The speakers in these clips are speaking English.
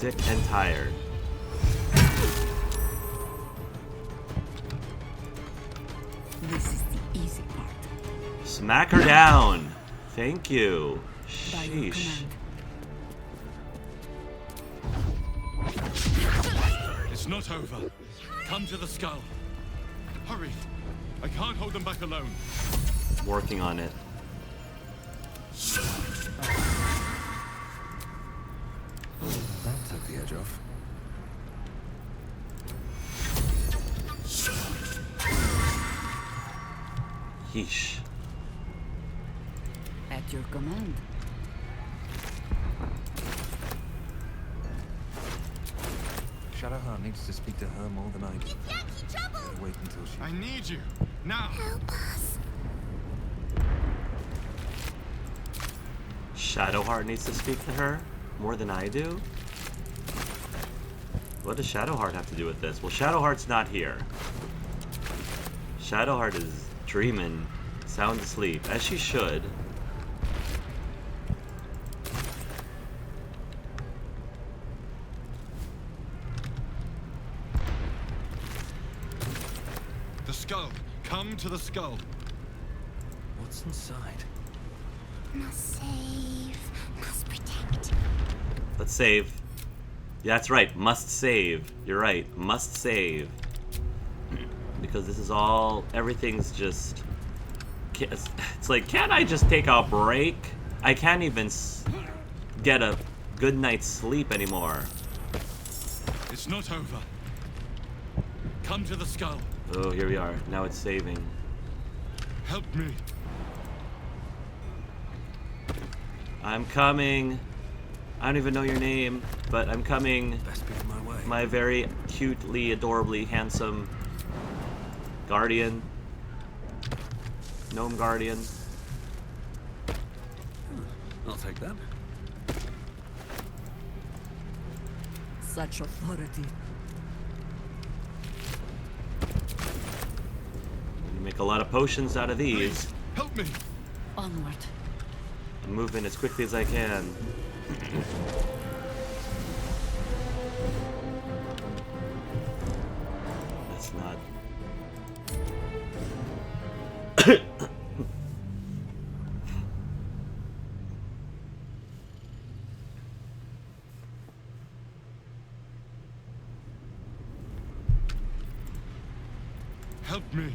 sick and tired. This is the easy part. Smack her down. Thank you. By your Sheesh. command. It's not over. Come to the skull. Hurry. I can't hold them back alone. Working on it. That took the edge off. Yeesh. At your command. Shadowheart needs to speak to her more than I do. Wait until she... I need you. Now. Shadowheart needs to speak to her more than I do? What does Shadowheart have to do with this? Well, Shadowheart's not here. Shadowheart is dreaming, sound asleep, as she should. The skull. Come to the skull. What's inside? Must save, must protect. Let's save. Yeah, that's right. Must save. You're right. Must save. Because this is all... Everything's just... It's like, can't I just take a break? I can't even get a good night's sleep anymore. It's not over. Come to the skull. Oh, here we are. Now it's saving. Help me. I'm coming. I don't even know your name, but I'm coming. Best be on my way. My very cutely, adorably handsome guardian. Gnome guardian. I'll take that. Such authority. You make a lot of potions out of these. Please, help me. Onward. I'm moving as quickly as I can. That's not... Help me.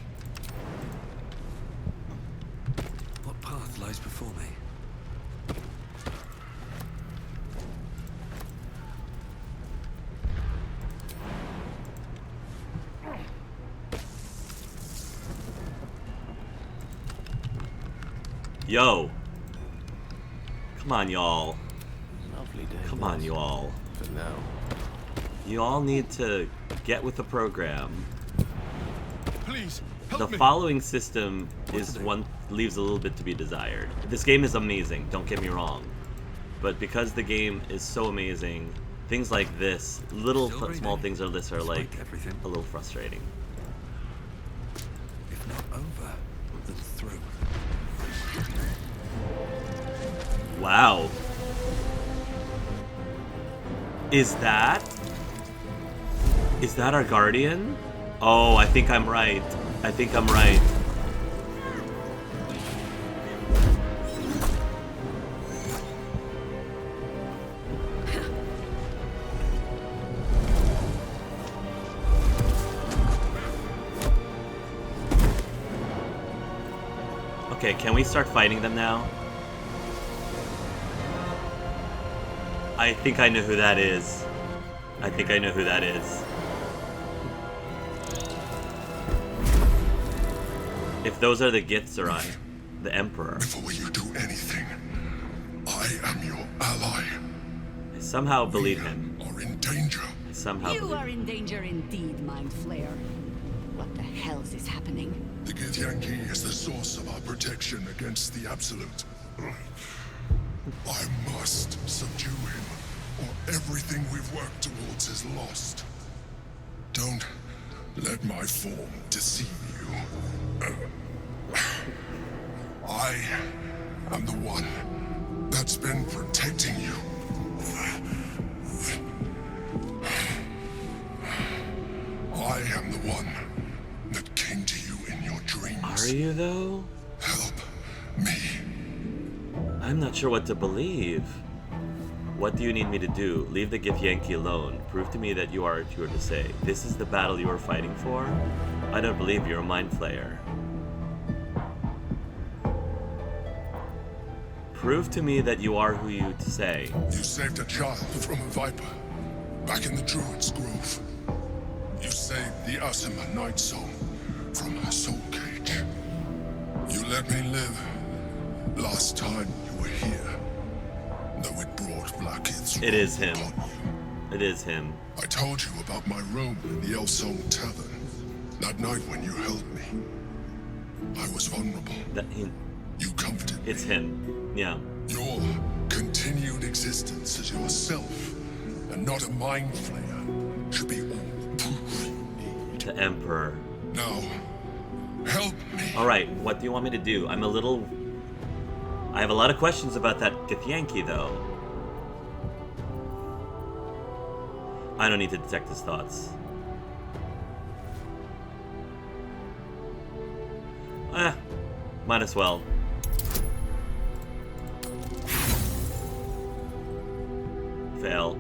What path lies before me? Yo. Come on, y'all. Lovely day. Come on, boss. y'all. For now. You all need to get with the program. Please, The help me. following system is one leaves a little bit to be desired. This game is amazing, don't get me wrong. But because the game is so amazing, things like this, little Still breathing, small things like this are like despite everything. a little frustrating. If not over, then through. Wow. Is that our guardian? Oh, I think I'm right. I think I'm right. Okay, can we start fighting them now? I think I know who that is. I think I know who that is. If those are the Githzerai, the Emperor. Before you do anything, I am your ally. I somehow believe him. Are in danger. I somehow You believe are in danger indeed, Mind Flayer. What the hell is happening? The Githyanki is the source of our protection against the Absolute. I must subdue him, or everything we've worked towards is lost. Don't let my form deceive you. I am the one that's been protecting you. this. Are you though? Help me. I'm not sure what to believe. What do you need me to do? Leave the Githyanki alone. Prove to me that you are what you are to say. This is the battle you are fighting for? I don't believe you're a mind flayer. Prove to me that you are who you say. You saved a child from a viper back in the Druid's Grove. You saved the Asima Night Song from her soul cage. You let me live last time you were here, though it brought Blackhead's It is him. upon you. It is him. I told you about my room in the Elsong Tavern that night when you held me. I was vulnerable. You comforted me. It's him. Yeah. Your continued existence as yourself, and not a mind flayer, should be all the proof you need. The Emperor. Now, help me. Alright, what do you want me to do? I have a lot of questions about that Githyanki, though. I don't need to detect his thoughts. Might as well. Fail.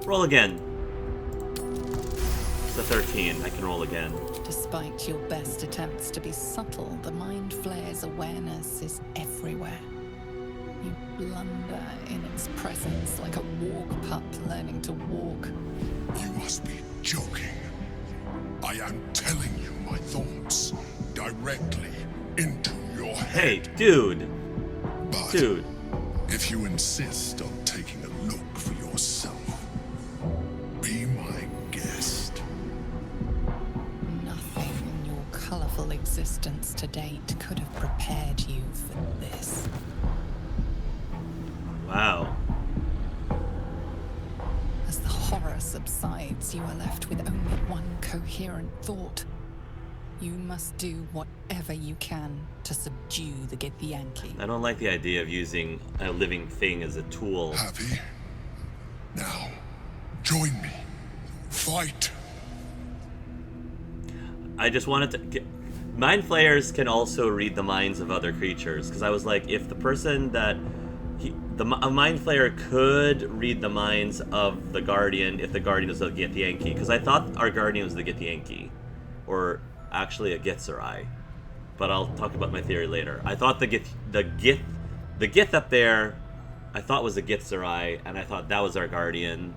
Roll again. It's a 13. I can roll again. Despite your best attempts to be subtle, the Mind Flayer's awareness is everywhere. You blunder in its presence like a walk pup learning to walk. You must be joking. I am telling you my thoughts directly into your Hey, head. dude. But Dude. if you insist on taking a look for yourself, be my guest. Nothing in your colorful existence to date could have prepared you for this. Wow. As the horror subsides, you are left with only one coherent thought. You must do whatever you can to subdue the Githyanki. I don't like the idea of using a living thing as a tool. Happy? Now, join me. Fight. I just wanted to get... Mind Flayers can also read the minds of other creatures, because I was like, if the person that... a Mind Flayer could read the minds of the Guardian if the Guardian was the Githyanki, because I thought our Guardian was the Githyanki. Or actually a Githzerai. But I'll talk about my theory later. I thought the Gith up there, I thought was a Githzerai, and I thought that was our Guardian.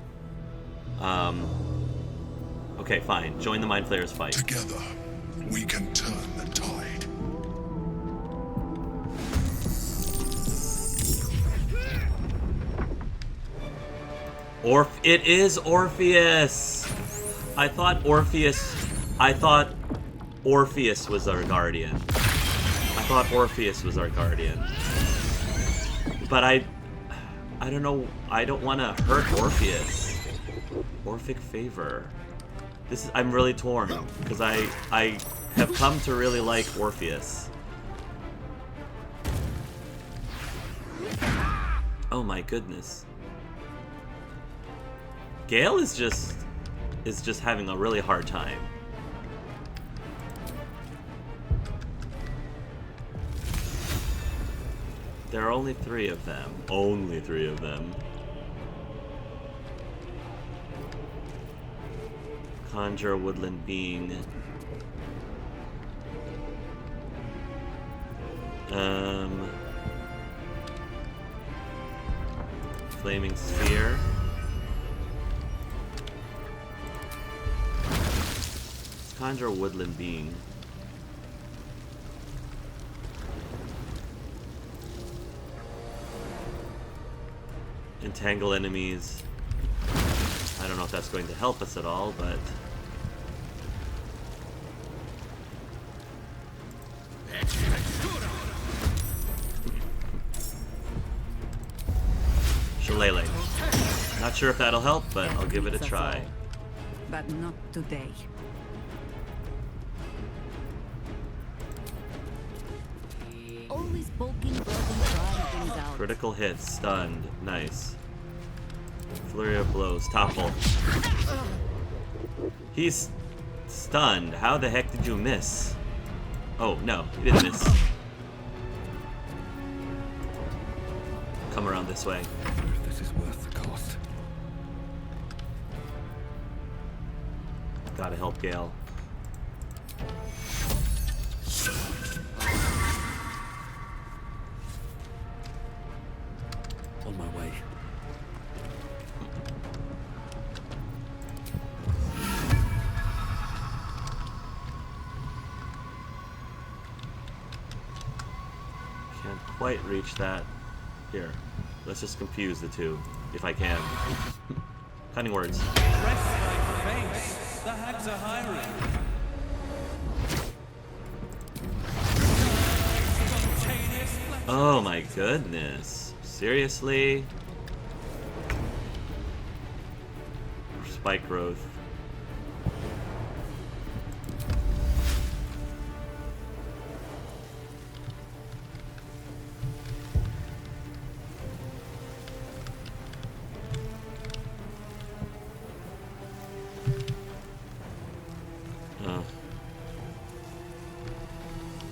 Okay, fine. Join the Mind Flayers fight. Together, we can turn the tide. It is Orpheus! I thought Orpheus was our guardian. I thought Orpheus was our guardian. But I don't know, I don't want to hurt Orpheus. Orphic favor. I'm really torn, because I have come to really like Orpheus. Oh my goodness. Gale is just having a really hard time. There are only 3 of them. Only 3 of them. Conjure a woodland being. Flaming sphere. Let's conjure a woodland being. Entangle enemies. I don't know if that's going to help us at all, but... Shillelagh. Not sure if that'll help, but I'll give it a try. But not today. Always poking, probing, trying things out. Critical hit, stunned. Nice. Flurry of blows, topple. He's stunned. How the heck did you miss? Oh, no, he didn't miss. Come around this way. I wonder if this is worth the cost. Gotta help Gale. On my way. Can't quite reach that. Here, let's just confuse the two, if I can. Cunning words. The hags are hiring. Oh my goodness. Seriously? Spike growth.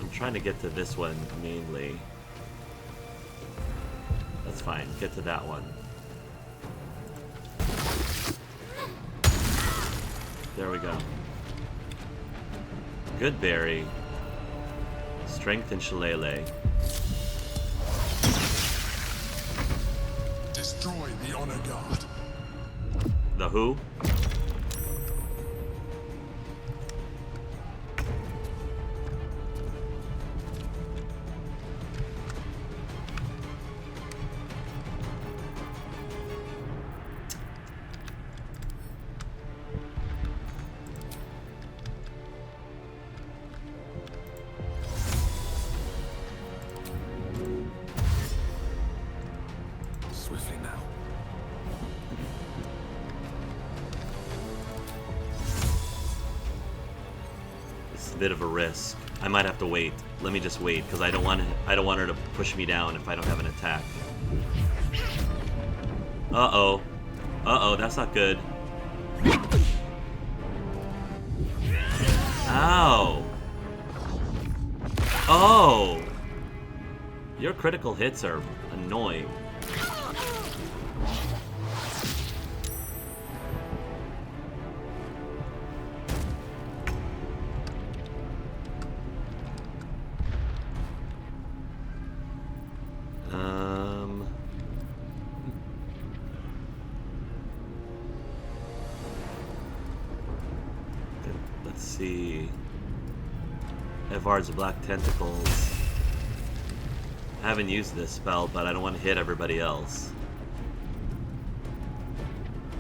I'm trying to get to this one mainly. That's fine. Get to that one. There we go. Good berry. Strength and shillelagh. Destroy the honor guard. The who? Swiftly now. It's a bit of a risk. I might have to wait. Let me just wait, because I don't want her to push me down if I don't have an attack. Uh-oh. Uh-oh, that's not good. Ow! Oh! Your critical hits are annoying. Let's see. Evard's Black Tentacles. I haven't used this spell, but I don't want to hit everybody else.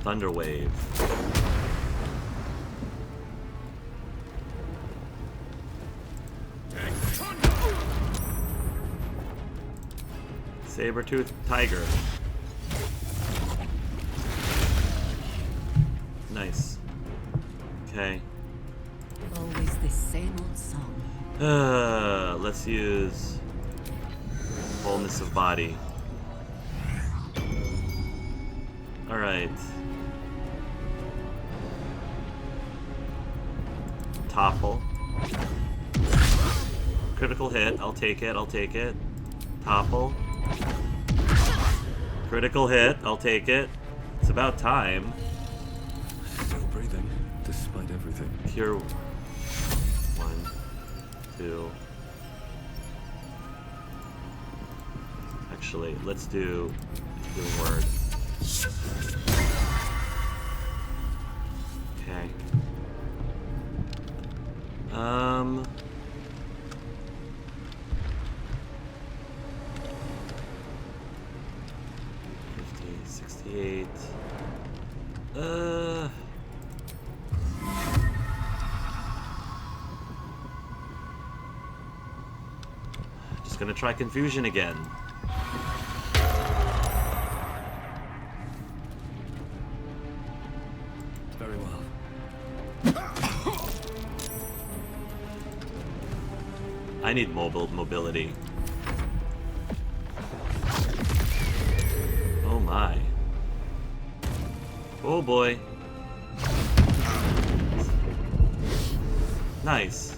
Thunder Wave. Saber-toothed Tiger. Nice. Okay. Always the same old song. Let's use Wholeness of Body. Alright. Topple. Critical hit. I'll take it. I'll take it. Topple. Critical hit. I'll take it. It's about time. Still breathing, despite everything. Cure. 1, 2. Actually, let's do a word. Okay. 68. Just gonna try confusion again. Very well. I need mobility. Oh my. Oh boy. Nice.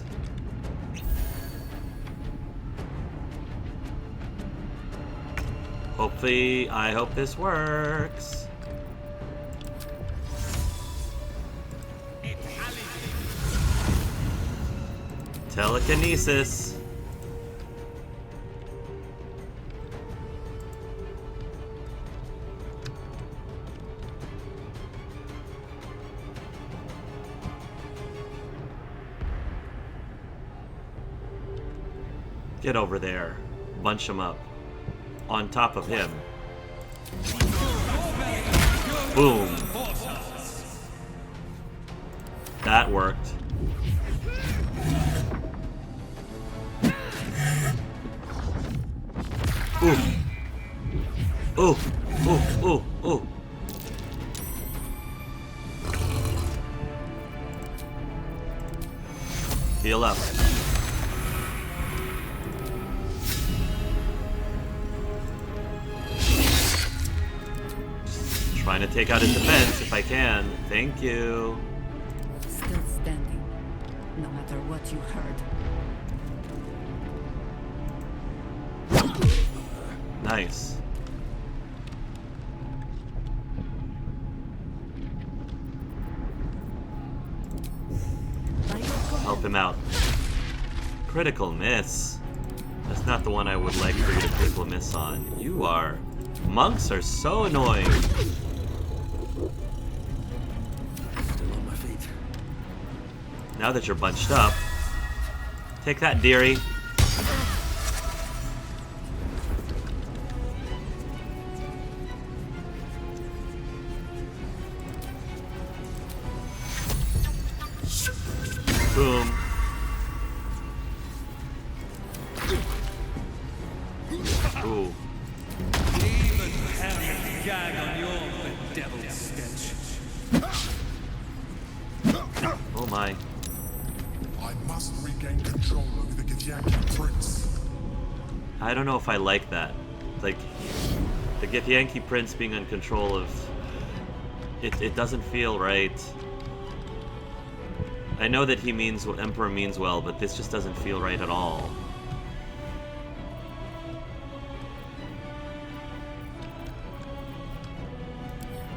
Hopefully, I hope this works. Telekinesis. Get over there. Bunch them up. On top of him. Boom. That worked. Ooh. Ooh. Ooh. Ooh. Ooh. Heal up. Trying to take out his defense if I can. Thank you. Still standing, no matter what you heard. Nice. Help him out. Critical miss. That's not the one I would like for you to critical miss on. You are. Monks are so annoying. Still on my feet. Now that you're bunched up, take that, dearie. Boom. Ooh. Gag on your bedeviled stench. Oh my. I must regain control over the Githyanki prince. I don't know if I like that. Like, the Githyanki prince being in control of... It doesn't feel right. I know that he means what Emperor means well, but this just doesn't feel right at all.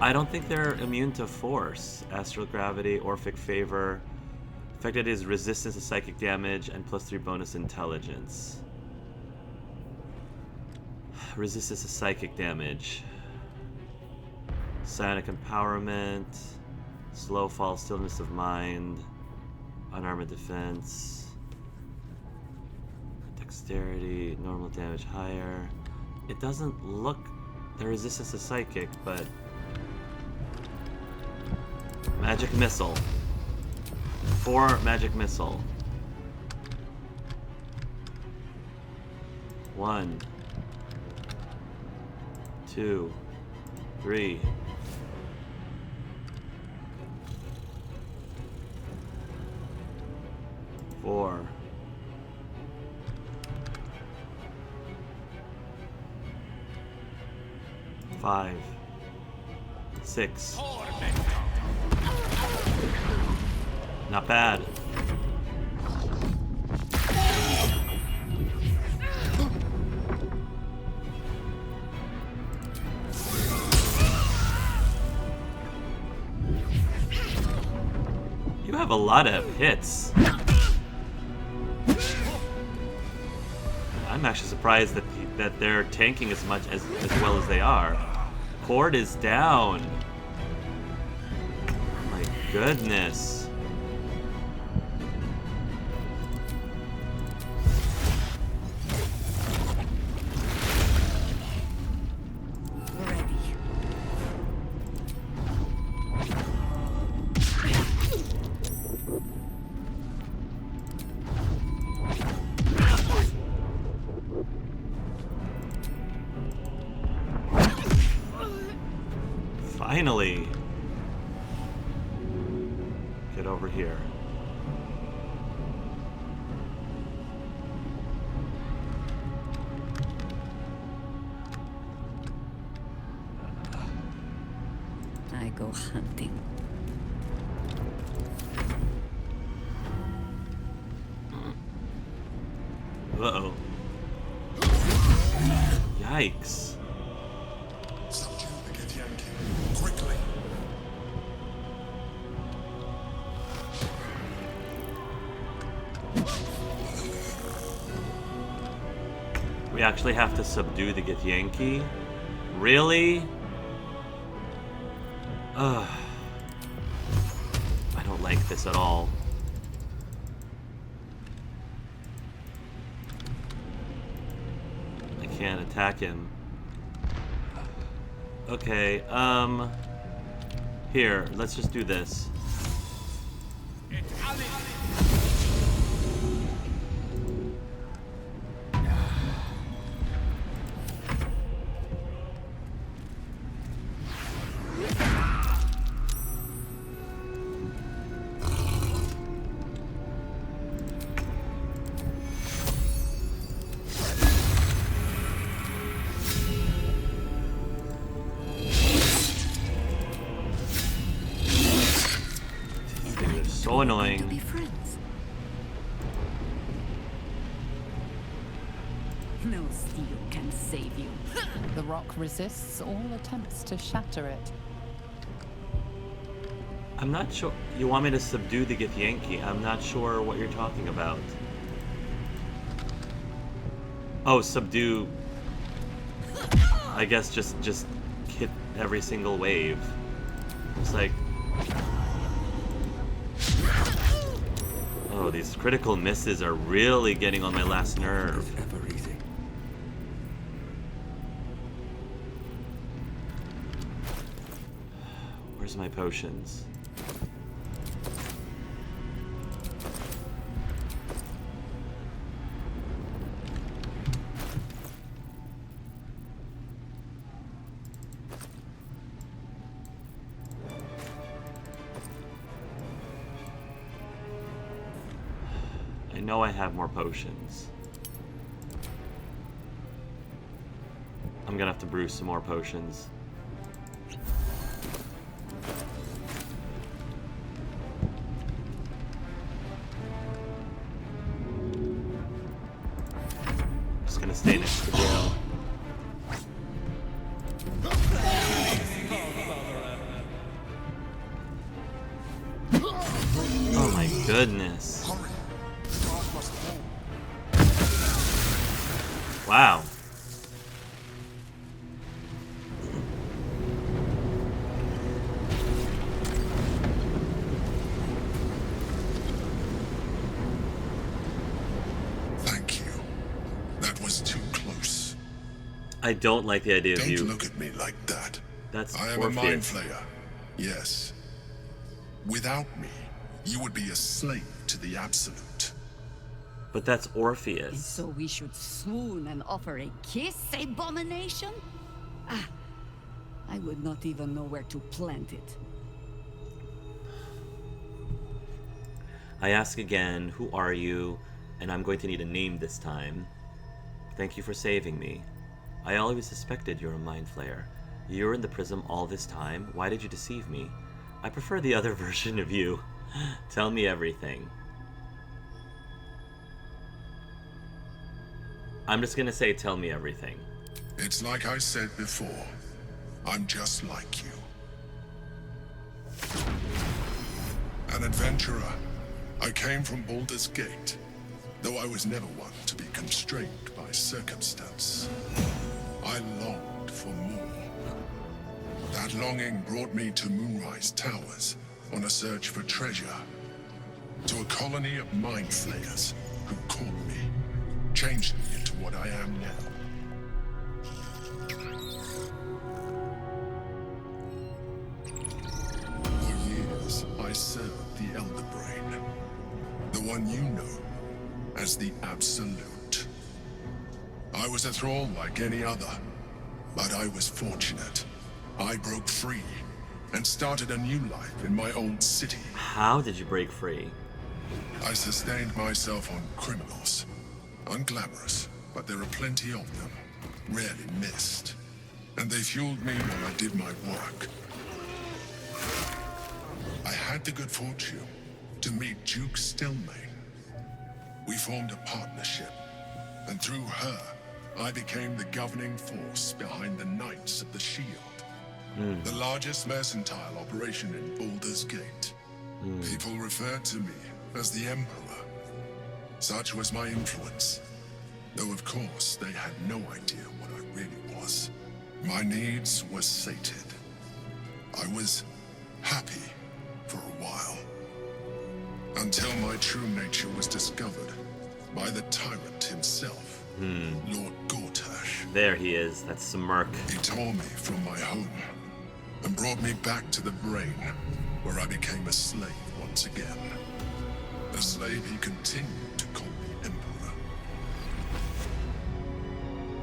I don't think they're immune to force. Astral gravity, Orphic favor. Affected is resistance to psychic damage and +3 bonus intelligence. Resistance to psychic damage. Psionic empowerment. Slow fall, stillness of mind. Unarmored defense. Dexterity, normal damage higher. It doesn't look... The resistance to psychic, but... Magic missile. 4 magic missile. 1, 2, 3. 4. 5. 6. Not bad. You have a lot of hits. I'm actually surprised that they're tanking as well as they are. Cord is down. My goodness. Finally! Get over here. I go hunting. Uh-oh. Yikes. actually have to subdue the Githyanki? Really? Ugh. I don't like this at all. I can't attack him. Okay, here, let's just do this. So annoying. To be friends. No steel can save you. The rock resists all attempts to shatter it. I'm not sure. You want me to subdue the Githyanki? I'm not sure what you're talking about. Oh, subdue. I guess just hit every single wave. It's like. Oh, these critical misses are really getting on my last nerve. Never easy. Where's my potions? I know I have more potions. I'm gonna have to brew some more potions. Just gonna stay next to Gale. Oh my goodness. Wow. Thank you. That was too close. I don't like the idea of Don't you. look at me like that. That's I am a mind Orpheus. flayer. Yes. Without me, you would be a slave to the Absolute. But that's And Orpheus. so we should swoon and offer a kiss, abomination? Ah, I would not even know where to plant it. I ask again, who are you? And I'm going to need a name this time. Thank you for saving me. I always suspected you're a mind flayer. You were in the prism all this time. Why did you deceive me? I prefer the other version of you. Tell me everything. I'm just gonna say, tell me everything. It's like I said before. I'm just like you. An adventurer. I came from Baldur's Gate, though I was never one to be constrained by circumstance. I longed for more. That longing brought me to Moonrise Towers on a search for treasure. To a colony of mind flayers who caught me, changed me into what I am now. For years, I served the Elder Brain, the one you know as the Absolute. I was a thrall like any other, but I was fortunate. I broke free and started a new life in my old city. How did you break free? I sustained myself on criminals. Unglamorous, but there are plenty of them, rarely missed. And they fueled me while I did my work. I had the good fortune to meet Duke Stillmain. We formed a partnership, and through her, I became the governing force behind the Knights of the Shield. The largest mercantile operation in Baldur's Gate. People referred to me as the Emperor. Such was my influence. Though of course they had no idea what I really was. My needs were sated. I was happy for a while. Until my true nature was discovered by the tyrant himself, Lord Gortash. There he is, that smirk. He tore me from my home and brought me back to the brain, where I became a slave once again. A slave he continued to call me Emperor.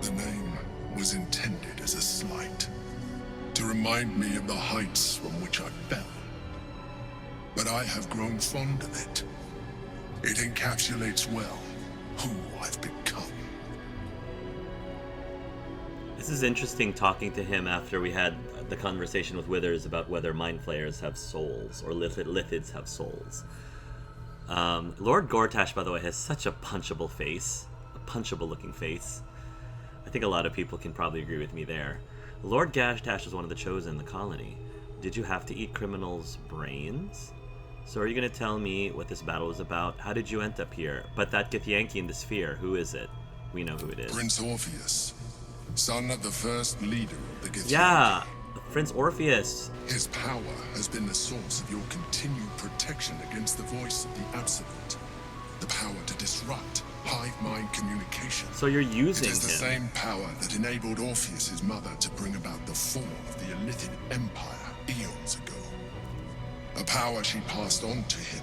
The name was intended as a slight, to remind me of the heights from which I fell. But I have grown fond of it. It encapsulates well who I've become. This is interesting talking to him after we had the conversation with Withers about whether Mind Flayers have souls, or Lithids have souls. Lord Gortash, by the way, has such a punchable face. A punchable looking face. I think a lot of people can probably agree with me there. Lord Gortash was one of the chosen in the colony. Did you have to eat criminals' brains? So are you going to tell me what this battle is about? How did you end up here? But that Githyanki in the sphere, who is it? We know who it is. Prince Orpheus, son of the first leader of the Githyanki. Yeah, Prince Orpheus. His power has been the source of your continued protection against the voice of the Absolute. The power to disrupt hive mind communication. So you're using It is the him. same power that enabled Orpheus's mother to bring about the fall of the Illithid Empire eons ago. A power she passed on to him,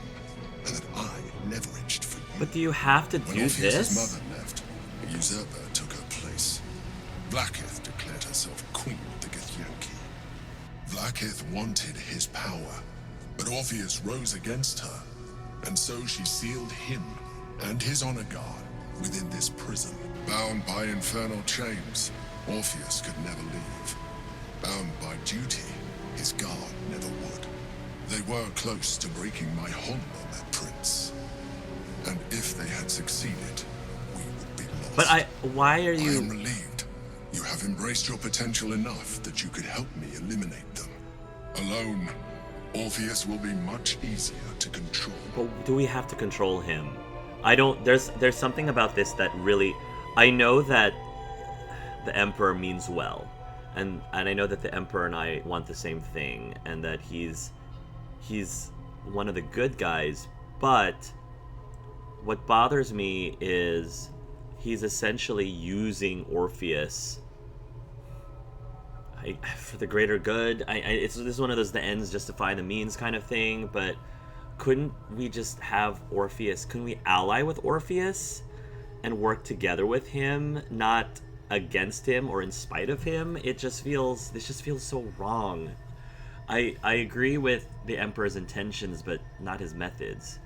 and that I leveraged for you. But do you have to When do Orpheus's this? mother left, a usurper took her place. Blackith declared herself queen of the Githyanki. Blackith wanted his power, but Orpheus rose against her, and so she sealed him and his honor guard within this prison. Bound by infernal chains, Orpheus could never leave. Bound by duty, his guard never would. They were close to breaking my hold on that prince. And if they had succeeded, we would be lost. But why are I am you... relieved. You have embraced your potential enough that you could help me eliminate them. Alone, Orpheus will be much easier to control. But do we have to control him? I don't... There's something about this that really... I know that the Emperor means well. And I know that the Emperor and I want the same thing. And that he's one of the good guys. But what bothers me is he's essentially using Orpheus for the greater good. This is one of those the ends justify the means kind of thing, but couldn't we just have Orpheus? Couldn't we ally with Orpheus and work together with him, not against him or in spite of him? This just feels so wrong. I agree with the Emperor's intentions, but not his methods.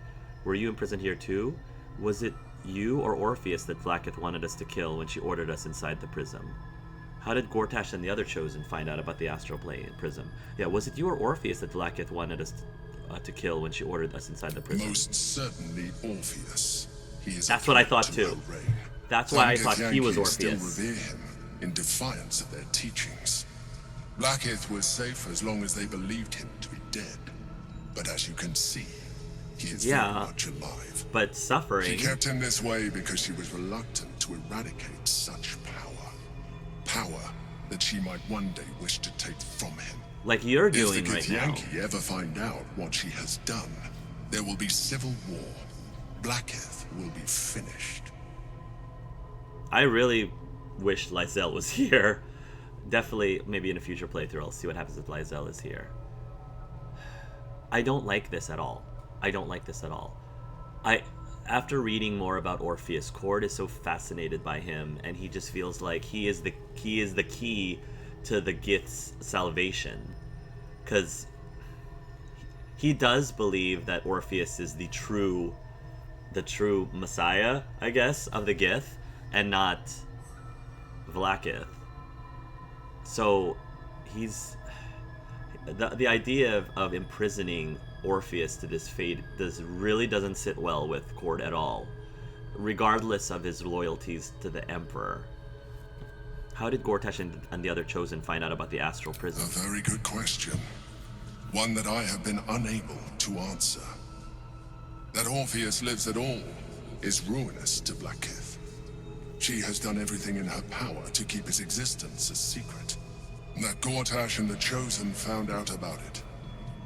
Were you imprisoned here too? Was it you or Orpheus that Blackith wanted us to kill when she ordered us inside the prism? How did Gortash and the other chosen find out about the astral plane prism? Yeah, was it you or Orpheus that Blackith wanted us to kill when she ordered us inside the prism? Most certainly Orpheus. He is That's what I thought to too. our reign. That's why I thought he was Githyanki still Orpheus. revere him in defiance of their teachings. Blackith was safe as long as they believed him to be dead. But as you can see, he is very much alive. But suffering. She kept him this way because she was reluctant to eradicate such power. Power that she might one day wish to take from him. Like you're doing If the right now. Githyanki ever find out what she has done, there will be civil war. Blackith will be finished. I really wish Lae'zel was here. Definitely, maybe in a future playthrough, I'll see what happens if Lae'zel is here. I don't like this at all. I don't like this at all. After reading more about Orpheus, Cord is so fascinated by him, and he just feels like he is the key to the Gith's salvation, because he does believe that Orpheus is the true Messiah, I guess, of the Gith, and not Vlaakith. So he's the idea of imprisoning Orpheus to this fate really doesn't sit well with Cord at all, regardless of his loyalties to the Emperor. How did Gortash and the other chosen find out about the astral prism? A very good question. One that I have been unable to answer. That Orpheus lives at all is ruinous to Blackith. She has done everything in her power to keep its existence a secret. That Gortash and the Chosen found out about it.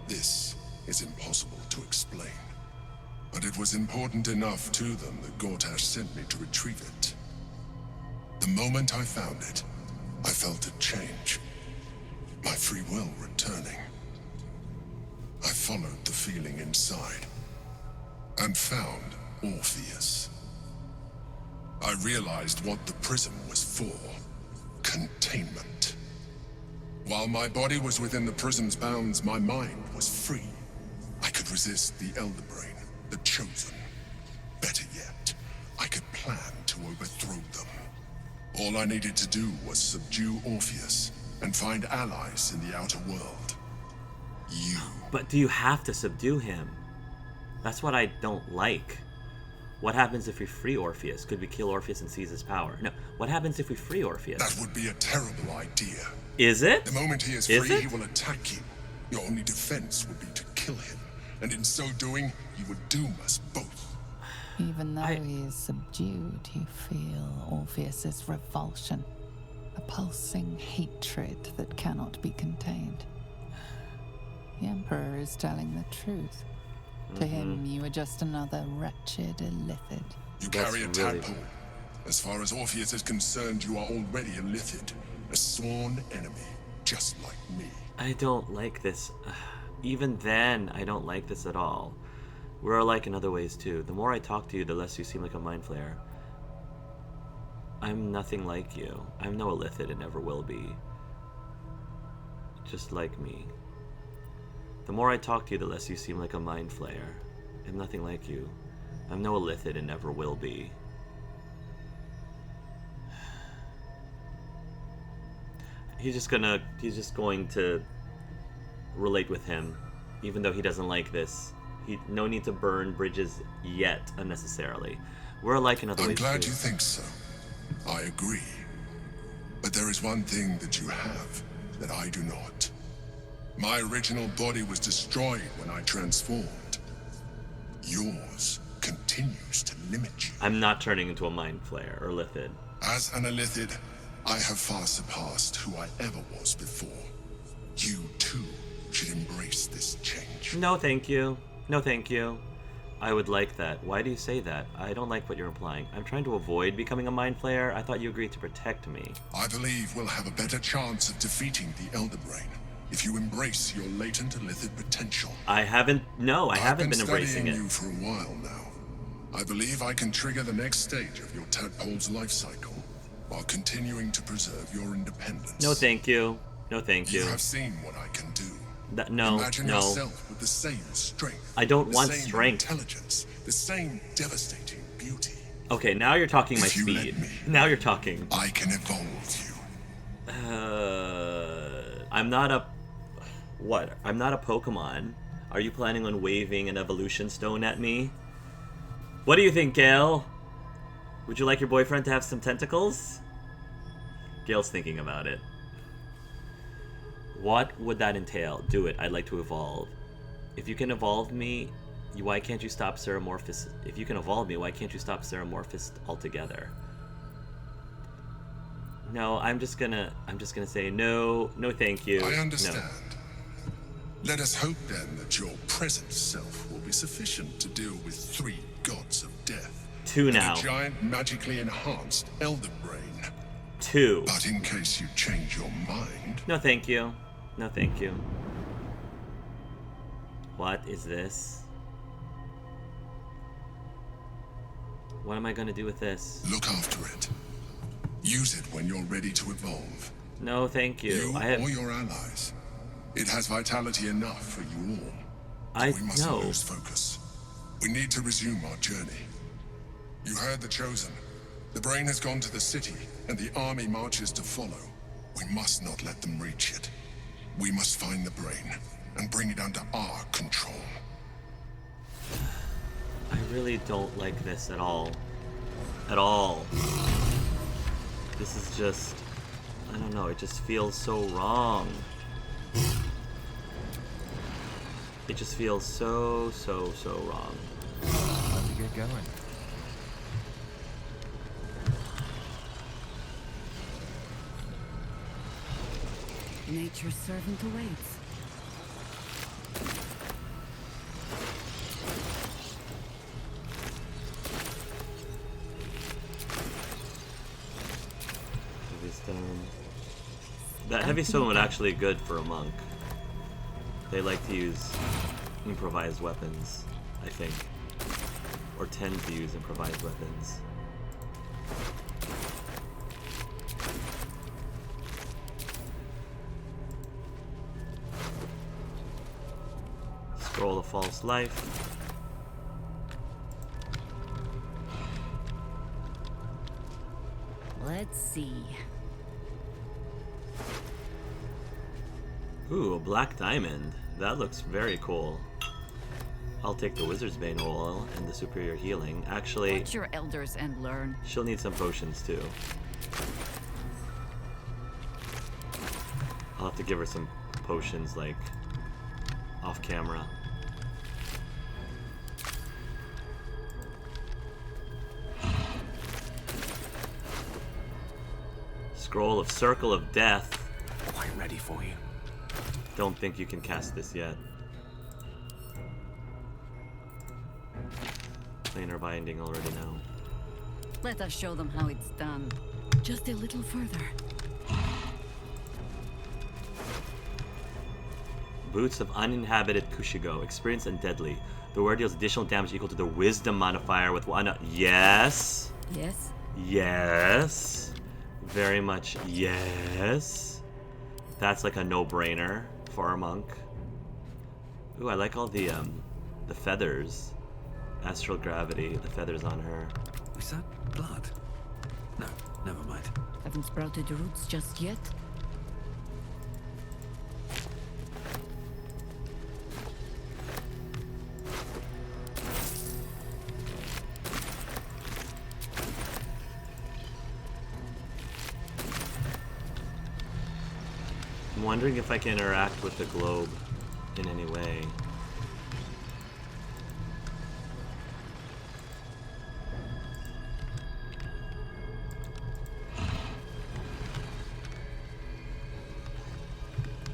This is impossible to explain. But it was important enough to them that Gortash sent me to retrieve it. The moment I found it, I felt it change. My free will returning. I followed the feeling inside and found Orpheus. I realized what the prism was for. Containment. While my body was within the prism's bounds, my mind was free. I could resist the Elder Brain, the Chosen. Better yet, I could plan to overthrow them. All I needed to do was subdue Orpheus and find allies in the outer world. You. But do you have to subdue him? That's what I don't like. What happens if we free Orpheus? Could we kill Orpheus and seize his power? No. What happens if we free Orpheus? That would be a terrible idea. Is it? The moment he is free, he will attack you. Your only defense would be to kill him. And in so doing, he would doom us both. Even though he is subdued, you feel Orpheus's revulsion. A pulsing hatred that cannot be contained. The Emperor is telling the truth. To him, you are just another wretched illithid. You That's carry a really- tadpole. As far as Orpheus is concerned, you are already a illithid. A sworn enemy, just like me. I don't like this. Even then, I don't like this at all. We're alike in other ways too. The more I talk to you, the less you seem like a mind flayer. I'm nothing like you. I'm no illithid and never will be. Just like me. The more I talk to you, the less you seem like a mind flayer. I'm nothing like you. I'm no illithid and never will be. He's just going to relate with him, even though he doesn't like this. No need to burn bridges yet, unnecessarily. We're alike in other I'm ways glad too. you think so. I agree. But there is one thing that you have that I do not. My original body was destroyed when I transformed. Yours continues to limit you. I'm not turning into a mind flayer or lithid. As an illithid, I have far surpassed who I ever was before. You, too, should embrace this change. No, thank you. No, thank you. I would like that. Why do you say that? I don't like what you're implying. I'm trying to avoid becoming a mind flayer. I thought you agreed to protect me. I believe we'll have a better chance of defeating the Elder Brain if you embrace your latent illithid potential. I haven't been embracing studying it. you for a while now. I believe I can trigger the next stage of your tadpole's life cycle while continuing to preserve your independence. No, thank you. No, thank you. You have seen what I can do. No, Imagine no. yourself with the same strength. I don't the want same strength. Intelligence, the same devastating beauty. Okay, now you're talking my If you let speed. me, Now you're talking. I can evolve you. I'm not a... What? I'm not a Pokemon. Are you planning on waving an evolution stone at me? What do you think, Gale? Would you like your boyfriend to have some tentacles? Gale's thinking about it. What would that entail? Do it. I'd like to evolve. If you can evolve me, why can't you stop Ceramorphous? If you can evolve me, why can't you stop Ceramorphous altogether? No, I'm just gonna say no, no thank you. I No. understand. Let us hope then that your present self will be sufficient to deal with 3 gods of death. 2 and now. a giant magically enhanced Elder Brain. 2. But in case you change your mind, No thank you. No thank you. What is this? What am I gonna do with this? look after it. Use it when you're ready to evolve. No thank you. You I have... or your allies. It has vitality enough for you all. I We mustn't know. lose focus. We need to resume our journey. You heard the Chosen. The brain has gone to the city, and the army marches to follow. We must not let them reach it. We must find the brain and bring it under our control. I really don't like this at all. At all. This is just... I don't know, it just feels so wrong. It just feels so wrong. Time to get going. Nature's servant awaits. Heavy stone. That heavy stone would actually be good for a monk. They like to use improvised weapons, I think. Or tend to use improvised weapons. Scroll of false life. Let's see. Ooh, a black diamond. That looks very cool. I'll take the Wizard's Bane oil and the superior healing. Actually, Watch your elders and learn. she'll need some potions too. I'll have to give her some potions, like, off camera. Scroll of Circle of Death. Quite ready for you. Don't think you can cast this yet. Planar binding already now. Let us show them how it's done. Just a little further. Boots of Uninhabited Kushigo. Experienced and deadly. The word deals additional damage equal to the wisdom modifier with one. Yes. Yes? Yes. Very much yes. That's like a no-brainer for a monk. Ooh, I like all the feathers. Astral gravity, the feathers on her. Is that blood? No, never mind. Haven't sprouted roots just yet? I'm wondering if I can interact with the globe in any way.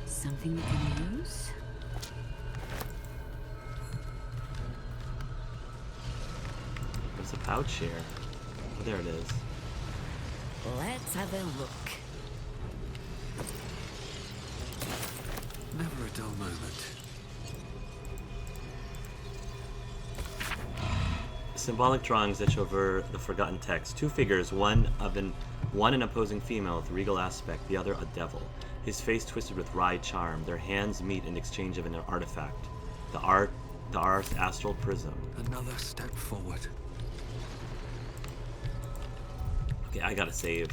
Something we can use? There's a pouch here. Oh, there it is. Let's have a look. Never a dull moment. Symbolic drawings etch over the forgotten text. Two figures, one an opposing female with regal aspect, the other a devil. His face twisted with wry charm. Their hands meet in exchange of an artifact. The art's astral prism. Another step forward. Okay, I gotta save.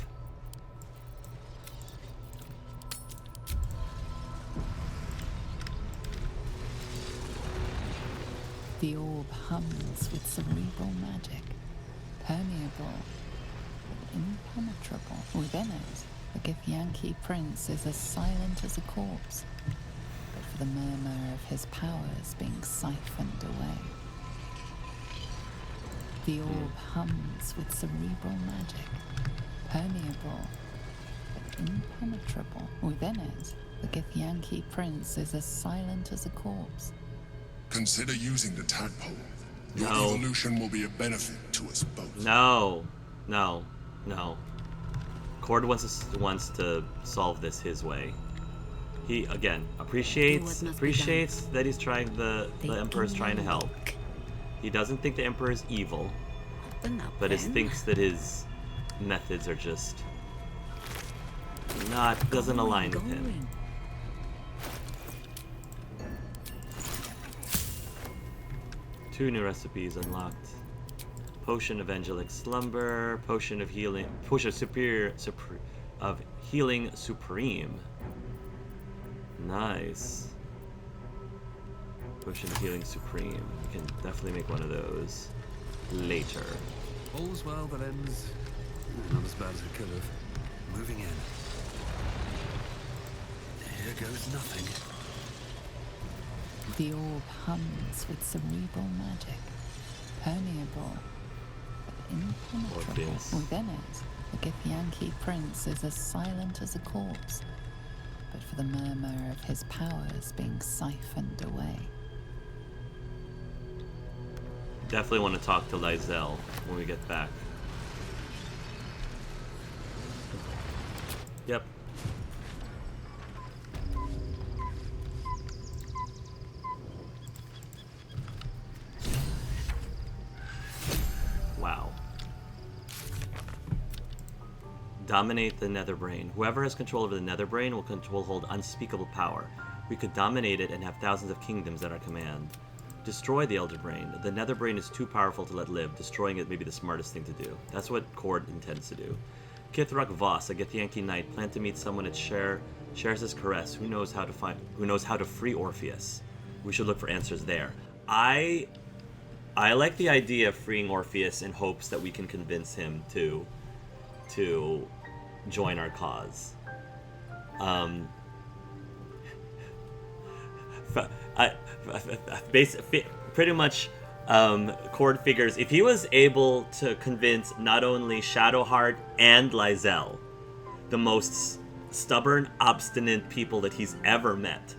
The orb hums with cerebral magic, permeable, but impenetrable. Within it, the Githyanki prince is as silent as a corpse, but for the murmur of his powers being siphoned away. The orb hums with cerebral magic, permeable, but impenetrable. Within it, the Githyanki prince is as silent as a corpse. Consider using the tadpole. Your No. evolution will be a benefit to us both. No. Cord wants to solve this his way. He again appreciates that he's trying the Emperor's trying to help. He doesn't think the Emperor is evil, Open up, but he then. thinks that his methods are just doesn't align with him. Going. Two new recipes unlocked. Potion of Angelic Slumber, Potion of Healing, Potion of Healing Supreme. Nice. Potion of Healing Supreme. We can definitely make one of those later. All's well that ends. Not as bad as it could have. Moving in. Here goes nothing. The orb hums with cerebral magic, permeable, but impenetrable. Orpheus. Within it, the Githyanki prince is as silent as a corpse, but for the murmur of his powers being siphoned away. Definitely want to talk to Lae'zel when we get back. Yep. Wow. Dominate the Netherbrain. Whoever has control over the Netherbrain will hold unspeakable power. We could dominate it and have thousands of kingdoms at our command. Destroy the Elder Brain. The Netherbrain is too powerful to let live. Destroying it may be the smartest thing to do. That's what Cord intends to do. Kithrak Voss, a Githyanki knight, planned to meet someone at shares his caress. Who knows how to free Orpheus? We should look for answers there. I like the idea of freeing Orpheus in hopes that we can convince him to join our cause. Pretty much, Cord figures if he was able to convince not only Shadowheart and Lae'zel, the most stubborn, obstinate people that he's ever met,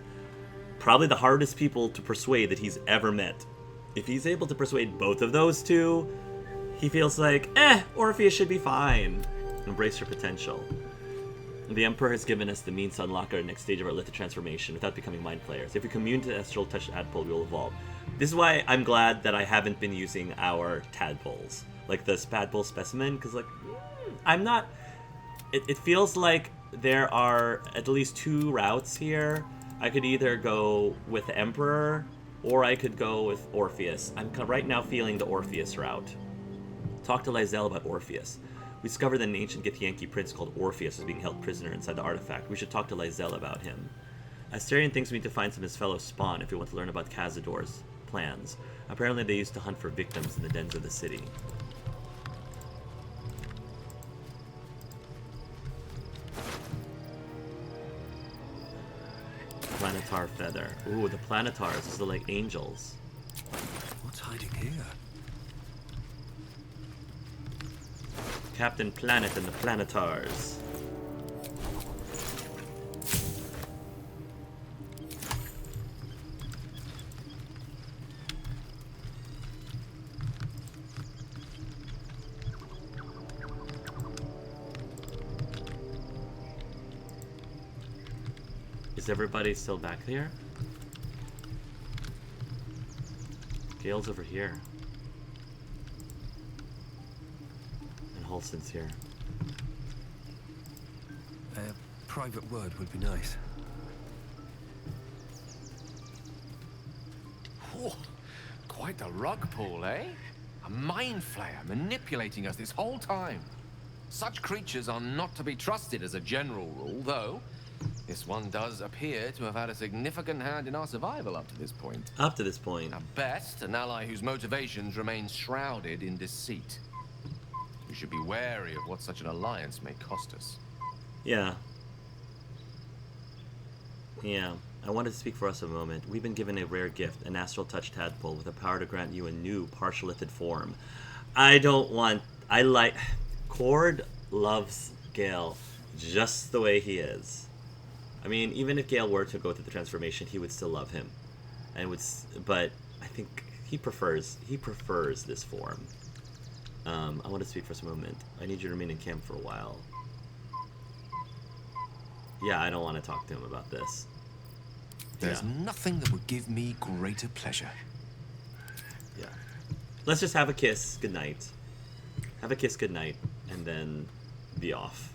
probably the hardest people to persuade that he's ever met, if he's able to persuade both of those two, he feels like, Orpheus should be fine. Embrace your potential. The Emperor has given us the means to unlock our next stage of our lithic transformation without becoming mind flayers. If we commune to the Astral Touch Tadpole, we will evolve. This is why I'm glad that I haven't been using our tadpoles. Like the Spadpole specimen, because I'm not... It feels like there are at least two routes here. I could either go with the Emperor, or I could go with Orpheus. I'm right now feeling the Orpheus route. Talk to Lae'zel about Orpheus. We discovered that an ancient Githyanki prince called Orpheus was being held prisoner inside the artifact. We should talk to Lae'zel about him. Astarion thinks we need to find some of his fellow spawn if we want to learn about Cazador's plans. Apparently they used to hunt for victims in the dens of the city. Planetar feather. Ooh, the planetars. These are like angels. What's hiding here? Captain Planet and the Planetars. Is everybody still back there? Gale's over here. Halson's here. A private word would be nice. Whoa, quite the rug pull, eh? A mind flayer manipulating us this whole time. Such creatures are not to be trusted as a general rule, though this one does appear to have had a significant hand in our survival up to this point. Up to this point. At best, an ally whose motivations remain shrouded in deceit. We should be wary of what such an alliance may cost us. Yeah. I wanted to speak for us a moment. We've been given a rare gift, an astral touch tadpole with the power to grant you a new partial lithid form. Cord loves Gale just the way he is. I mean, even if Gale were to go through the transformation, he would still love him. But I think he prefers this form. I want to speak for a moment. I need you to remain in camp for a while. Yeah, I don't want to talk to him about this. There's nothing that would give me greater pleasure. Yeah. Let's just have a kiss goodnight. Have a kiss goodnight, and then be off.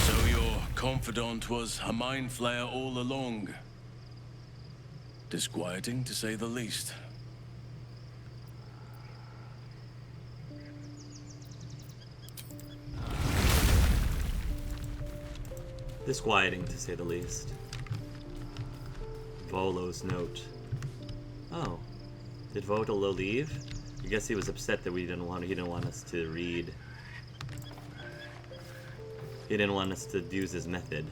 So your confidant was a mind flayer all along. Disquieting, to say the least. Disquieting, to say the least. Volo's note. Oh. Did Volo leave? I guess he was upset that he didn't want us to read. He didn't want us to use his method.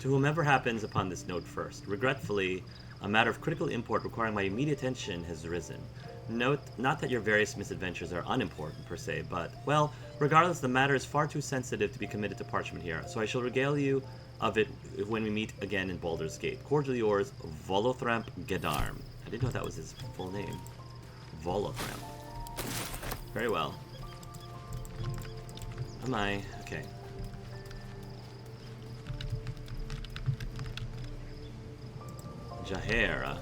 To whomever happens upon this note first, regretfully, A matter of critical import requiring my immediate attention has arisen. Note, not that your various misadventures are unimportant per se, but, well, regardless, the matter is far too sensitive to be committed to parchment here, so I shall regale you of it when we meet again in Baldur's Gate. Cordially yours, Volothamp Gedarm. I didn't know that was his full name. Volothamp. Very well. Am I? Okay. Jaheira.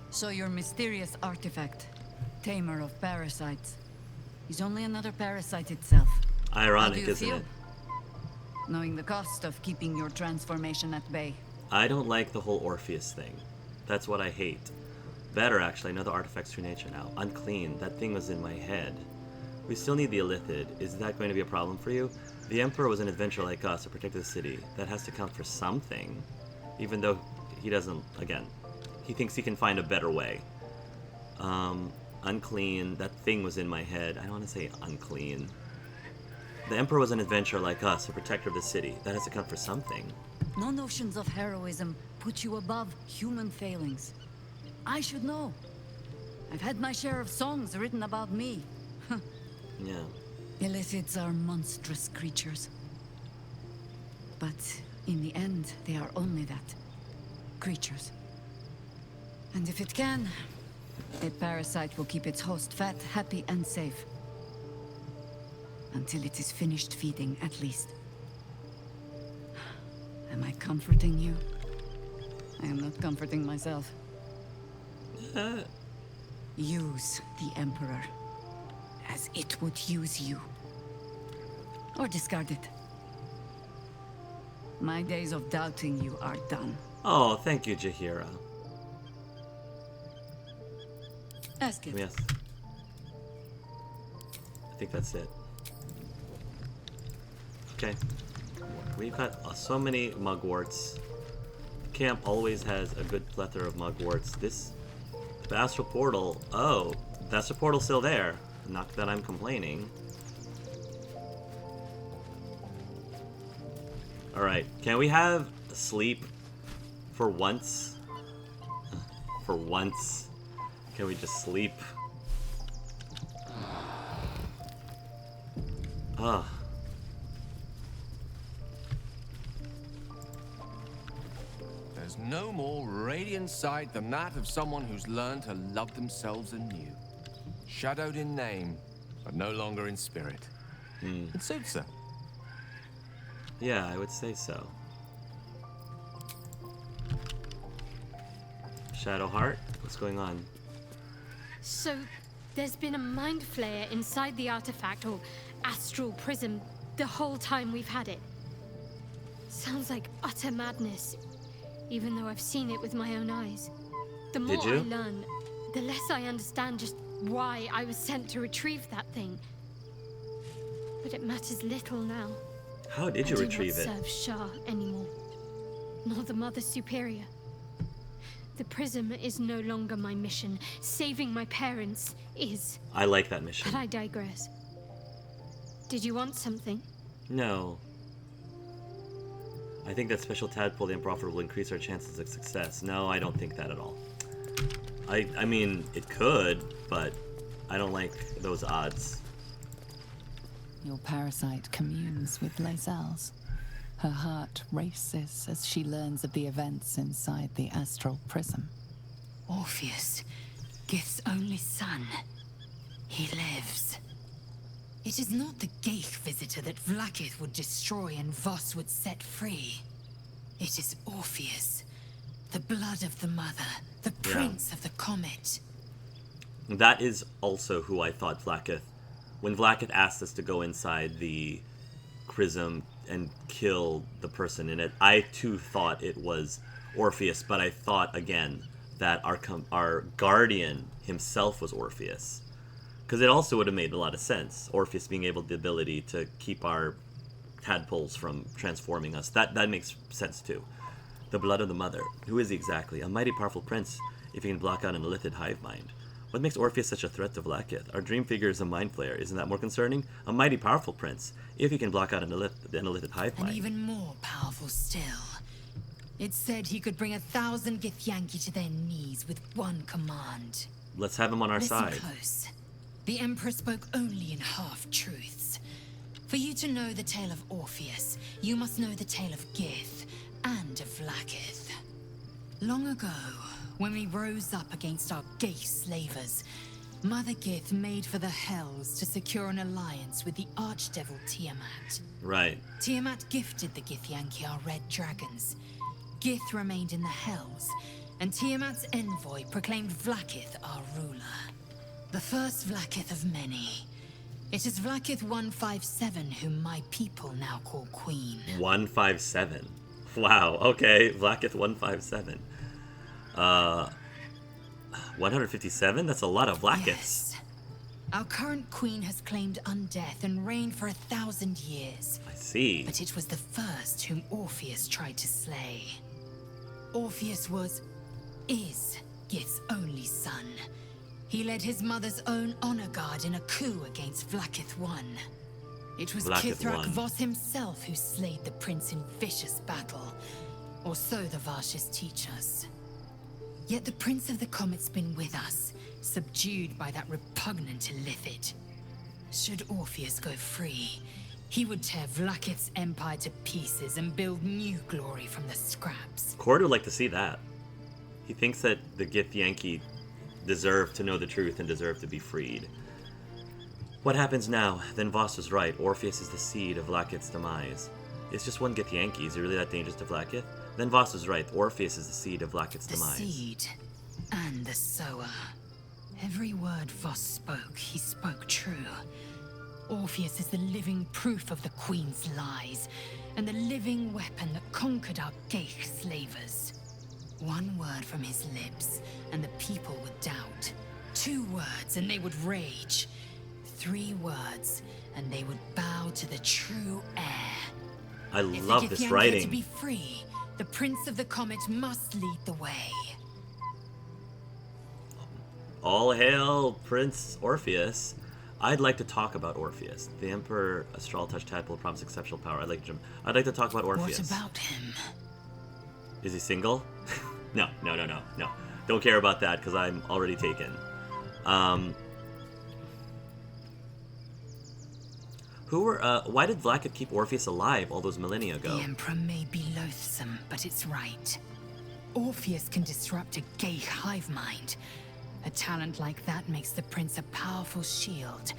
So your mysterious artifact, tamer of parasites, is only another parasite itself. Ironic, How do you isn't feel? it? Knowing the cost of keeping your transformation at bay. I don't like the whole Orpheus thing. That's what I hate. Better, actually, I know the artifact's true nature now. Unclean. That thing was in my head. We still need the Illithid. Is that going to be a problem for you? The Emperor was an adventurer like us who protected the city. That has to count for something. Even though he doesn't, again, he thinks he can find a better way. Unclean. That thing was in my head. I don't want to say unclean. The Emperor was an adventurer like us, a protector of the city. That has to count for something. No notions of heroism put you above human failings. I should know. I've had my share of songs written about me. Yeah. Illithids are monstrous creatures. But in the end, they are only that. Creatures. And if it can, a parasite will keep its host fat, happy, and safe. Until it is finished feeding, at least. Am I comforting you? I am not comforting myself. Use the Emperor as it would use you. Or discard it. My days of doubting you are done. Oh, thank you, Jaheira. Ask it. Yes. I think that's it. Okay. We've got so many mugworts. Camp always has a good plethora of mugworts. The astral portal. Oh, the astral portal's still there. Not that I'm complaining. Alright, can we have sleep for once? For once. Can we just sleep? Ugh. There's no more radiant sight than that of someone who's learned to love themselves anew. Shadowed in name, but no longer in spirit. It suits her. Yeah, I would say so. Shadowheart, what's going on? So, there's been a mind flayer inside the artifact, or astral prism, the whole time we've had it. Sounds like utter madness, even though I've seen it with my own eyes. The more I learn, the less I understand just why I was sent to retrieve that thing. But it matters little now. How did you retrieve it? I do not serve Shah anymore, nor the Mother Superior. The prism is no longer my mission. Saving my parents is. I like that mission. But I digress. Did you want something? No. I think that special tadpole the Emperor offered will increase our chances of success. No, I don't think that at all. I mean, it could, but I don't like those odds. Your parasite communes with Lae'zel's. Her heart races as she learns of the events inside the astral prism. Orpheus, Gith's only son. He lives. It is not the Geich visitor that Vlaakith would destroy and Voss would set free. It is Orpheus, the blood of the mother, the prince of the comet. That is also who I thought Vlaakith. When Vlaakith asked us to go inside the prism and kill the person in it, I too thought it was Orpheus, but I thought again that our guardian himself was Orpheus. Because it also would have made a lot of sense. Orpheus being able the ability to keep our tadpoles from transforming us. That makes sense too. The blood of the mother. Who is he exactly? A mighty powerful prince if he can block out an illithid hive mind. What makes Orpheus such a threat to Vlaakith? Our dream figure is a mind flayer. Isn't that more concerning? A mighty powerful prince, if he can block out an unlimited hive And mind. even more powerful still. It said he could bring 1,000 Githyanki to their knees with one command. Let's have him on our Listen side. close. The Emperor spoke only in half-truths. For you to know the tale of Orpheus, you must know the tale of Gith and of Vlaakith. Long ago, when we rose up against our gay slavers, Mother Gith made for the Hells to secure an alliance with the archdevil Tiamat. Right. Tiamat gifted the Githyanki our red dragons. Gith remained in the Hells, and Tiamat's envoy proclaimed Vlaakith our ruler. The first Vlaakith of many. It is Vlaakith 157 whom my people now call Queen. 157. Wow, okay. Vlaakith 157. 157? That's a lot of Vlaakiths. Yes. Our current queen has claimed undeath and reigned for 1,000 years. I see. But it was the first whom Orpheus tried to slay. Orpheus is Gith's only son. He led his mother's own honor guard in a coup against Vlaakith I. It was Vlaakith Kithrak I. Voss himself who slayed the prince in vicious battle. Or so the Varshas teach us. Yet the Prince of the Comet's been with us, subdued by that repugnant Illithid. Should Orpheus go free, he would tear Vlaakith's empire to pieces and build new glory from the scraps. Cord would like to see that. He thinks that the Githyanki deserve to know the truth and deserve to be freed. What happens now? Then Voss was right. Orpheus is the seed of Vlaakith's demise. It's just one Githyanki. Is he really that dangerous to Vlaakith? Then Voss was right. Orpheus is the seed of Vlaakith's The demise. seed and the sower. Every word Voss spoke, he spoke true. Orpheus is the living proof of the Queen's lies, and the living weapon that conquered our Geich slavers. One word from his lips, and the people would doubt. 2 words, and they would rage. 3 words, and they would bow to the true heir. I If love the this Githyanki are writing. to be free, the Prince of the Comet must lead the way. All hail Prince Orpheus. I'd like to talk about Orpheus. The Emperor Astral Touch Tadpole promised exceptional power. I'd like to talk about Orpheus. What about him? Is he single? No. Don't care about that because I'm already taken. Why did Vlaakith keep Orpheus alive all those millennia ago? The Emperor may be loathsome, but it's right. Orpheus can disrupt a gay hive mind. A talent like that makes the Prince a powerful shield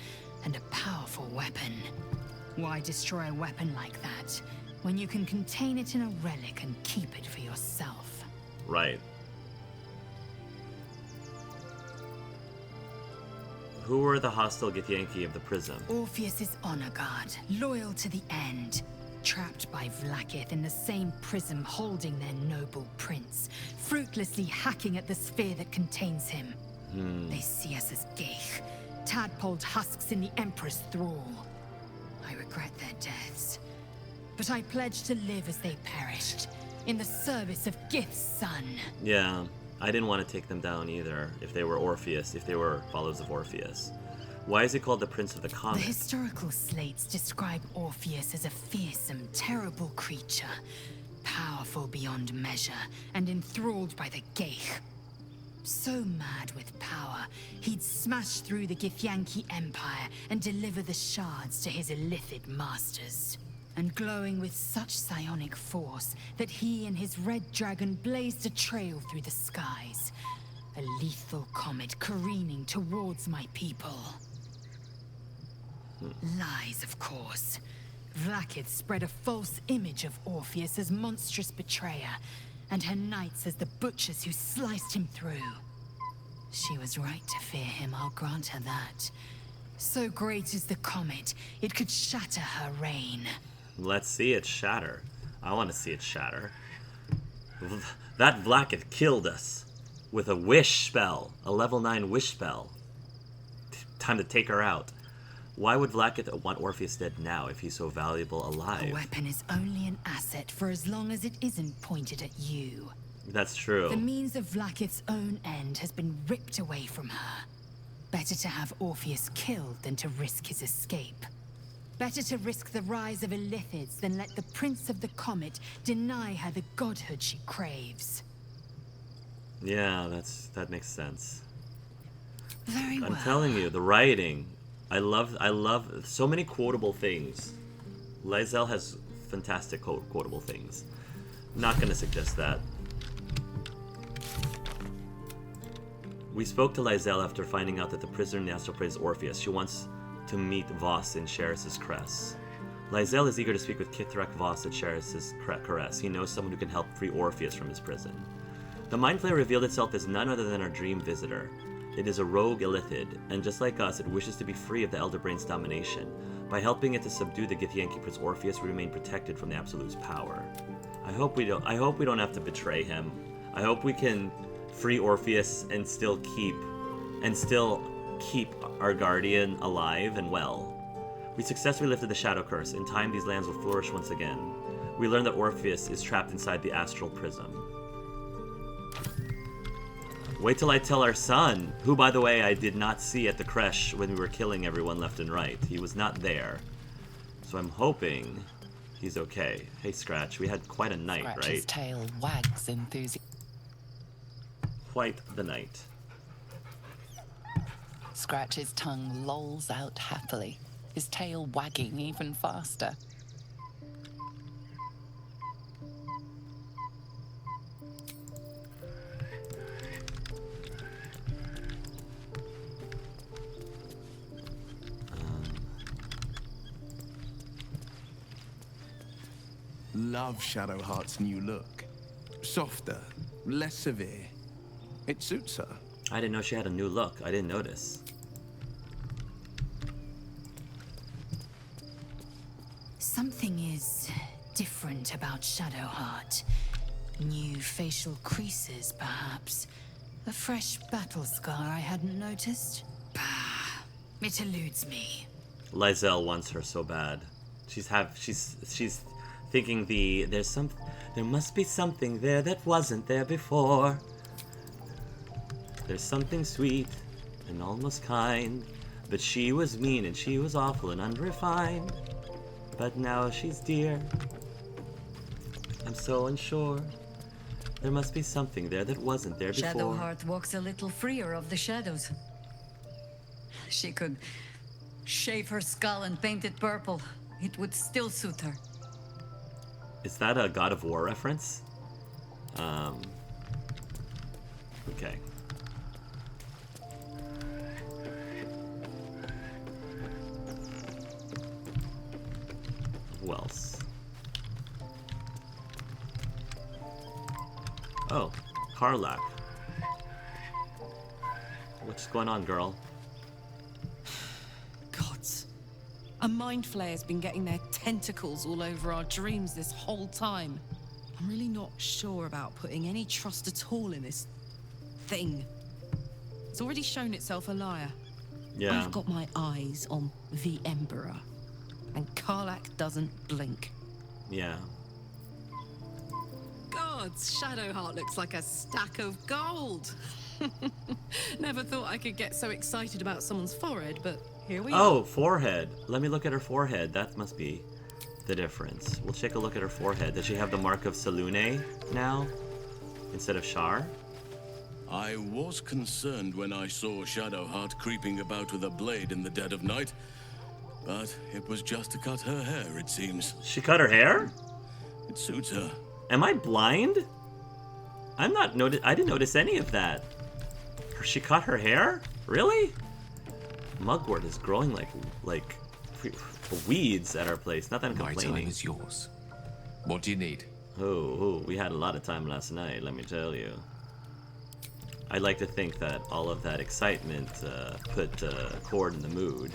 and a powerful weapon. Why destroy a weapon like that when you can contain it in a relic and keep it for yourself? Right. Who were the hostile Githyanki of the Prism? Orpheus's honor guard, loyal to the end. Trapped by Vlaakith in the same prism holding their noble prince, fruitlessly hacking at the sphere that contains him. They see us as Geich, tadpoled husks in the Emperor's thrall. I regret their deaths, but I pledge to live as they perished, in the service of Gith's son. Yeah, I didn't want to take them down either, if they were followers of Orpheus. Why is he called the Prince of the The Comet? historical slates describe Orpheus as a fearsome, terrible creature, powerful beyond measure, and enthralled by the Geich. So mad with power, he'd smash through the Githyanki Empire and deliver the shards to his Illithid masters. And glowing with such psionic force that he and his red dragon blazed a trail through the skies. A lethal comet careening towards my people. Lies, of course. Vlaakith spread a false image of Orpheus as monstrous betrayer, and her knights as the butchers who sliced him through. She was right to fear him, I'll grant her that. So great is the comet, it could shatter her reign. Let's see it shatter. I want to see it shatter. That Vlaakith killed us with a wish spell, a level 9 wish spell. Time to take her out. Why would Vlaakith want Orpheus dead now if he's so valuable alive? The weapon is only an asset for as long as it isn't pointed at you. That's true. The means of Vlaakith's own end has been ripped away from her. Better to have Orpheus killed than to risk his escape. Better to risk the rise of Illithids than let the Prince of the Comet deny her the godhood she craves. Yeah, that makes sense. Very well. I'm telling you, the writing, I love so many quotable things. Lae'zel has fantastic quotable things. Not gonna suggest that. We spoke to Lae'zel after finding out that the prisoner in the astral plane is Orpheus. She wants to meet Voss in Sheris's Cress. Lae'zel is eager to speak with Kithrak Voss at Sheris's Caress. He knows someone who can help free Orpheus from his prison. The Mind Flayer revealed itself as none other than our dream visitor. It is a rogue Illithid, and just like us, it wishes to be free of the Elder Brain's domination. By helping it to subdue the Githyanki Prince Orpheus, we remain protected from the Absolute's power. I hope we don't have to betray him. I hope we can free Orpheus and still keep our guardian alive and well. We successfully lifted the Shadow Curse. In time, these lands will flourish once again. We learned that Orpheus is trapped inside the astral prism. Wait till I tell our son, who, by the way, I did not see at the creche when we were killing everyone left and right. He was not there. So I'm hoping he's okay. Hey, Scratch, we had quite a night, Scratch's right? tail wags enthusiastically. Quite the night. Scratch's tongue lolls out happily, his tail wagging even faster. Love Shadowheart's new look. Softer, less severe. It suits her. I didn't know she had a new look. I didn't notice. Something is different about Shadowheart. New facial creases, perhaps. A fresh battle scar I hadn't noticed. Bah, it eludes me. Lae'zel wants her so bad. She's thinking there must be something there that wasn't there before. There's something sweet and almost kind, but she was mean and she was awful and unrefined. But now she's dear. I'm so unsure. There must be something there that wasn't there before. Shadowheart walks a little freer of the shadows. She could shave her skull and paint it purple. It would still suit her. Is that a God of War reference? Okay. Who else? Oh, Karlak. What's going on, girl? Gods. A mind flayer's been getting their tentacles all over our dreams this whole time. I'm really not sure about putting any trust at all in this thing. It's already shown itself a liar. Yeah. I've got my eyes on the Emperor, and Karlak doesn't blink. Yeah. Gods, Shadowheart looks like a stack of gold. Never thought I could get so excited about someone's forehead, but here we are. Oh, forehead. Let me look at her forehead. That must be the difference. We'll take a look at her forehead. Does she have the mark of Selûne now instead of Shar? I was concerned when I saw Shadowheart creeping about with a blade in the dead of night, but it was just to cut her hair, it seems. She cut her hair? It suits her. Am I blind? I didn't notice any of that. She cut her hair? Really? Mugwort is growing like weeds at our place. Not that I'm complaining. My time is yours. What do you need? Oh, we had a lot of time last night, let me tell you. I'd like to think that all of that excitement put Cord in the mood.